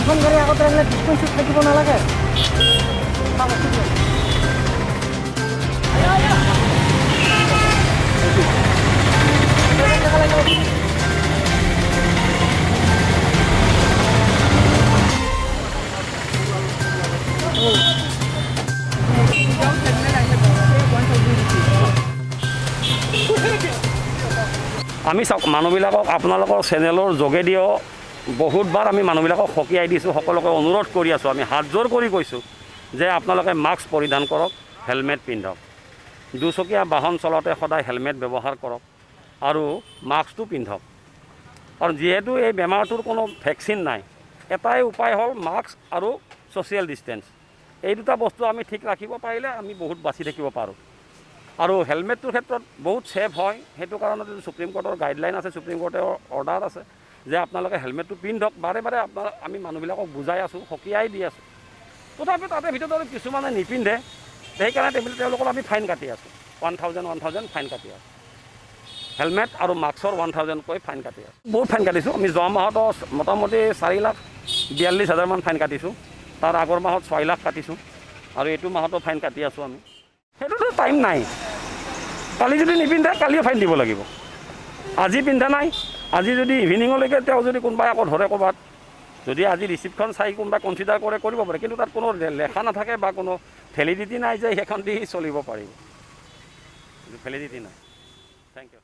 এখন গাড়ী আগতে আহিলে ডিষ্টেঞ্চত থাকিব নালাগে। আমি চাওক মানুহবিলাকক আপোনালোকৰ চেনেলৰ যোগেদিও বহুতবাৰ আমি মানুহবিলাকক সকীয়াই দিছোঁ, সকলোকে অনুৰোধ কৰি আছোঁ, আমি হাত জোৰ কৰি কৈছোঁ যে আপোনালোকে মাস্ক পৰিধান কৰক, হেলমেট পিন্ধক, দুচকীয়া বাহন চলাওঁতে সদায় হেলমেট ব্যৱহাৰ কৰক আৰু মাস্কটো পিন্ধক। কাৰণ যিহেতু এই বেমাৰটোৰ কোনো ভেকচিন নাই, এটাই উপায় হ'ল মাস্ক আৰু ছ'চিয়েল ডিষ্টেঞ্চ। এই দুটা বস্তু আমি ঠিক ৰাখিব পাৰিলে আমি বহুত বাচি থাকিব পাৰোঁ। আৰু হেলমেটটোৰ ক্ষেত্ৰত বহুত ছেফ হয়, সেইটো কাৰণতে সুপ্ৰিম কোৰ্টৰ গাইডলাইন আছে, সুপ্ৰিম কোৰ্টৰ অৰ্ডাৰ আছে যে আপোনালোকে হেলমেটটো পিন্ধক। বাৰে বাৰে আমি মানুহবিলাকক বুজাই আছোঁ, সকীয়াই দি আছোঁ। তথাপিও তাতে ভিতৰত আৰু কিছুমানে নিপিন্ধে, সেইকাৰণে তেওঁলোকক আমি ফাইন কাটি আছোঁ, 1000 ফাইন কাটি আছোঁ। হেলমেট আৰু মাস্কৰ 1000কৈ ফাইন কাটি আছোঁ। বহুত ফাইন কাটিছোঁ আমি। যোৱা মাহতো মোটামুটি 4,42,000 ফাইন কাটিছোঁ। তাৰ আগৰ মাহত 6 লাখ কাটিছোঁ আৰু এইটো মাহতো ফাইন কাটি আছোঁ আমি। সেইটোতো টাইম নাই, কালি যদি নিপিন্ধে কালিও ফাইন দিব লাগিব। আজি পিন্ধা নাই, আজি যদি ইভিনিঙলৈকে তেওঁ যদি কোনোবাই আকৌ ধৰে ক'ৰবাত, যদি আজি ৰিচিপ্টখন চাই কোনোবাই কনচিডাৰ কৰে কৰিব পাৰে, কিন্তু তাত কোনো লেখা নাথাকে বা কোনো ভেলিডিটি নাই যে সেইখন দি চলিব পাৰিব, ভেলিডিটি নাই। Thank U.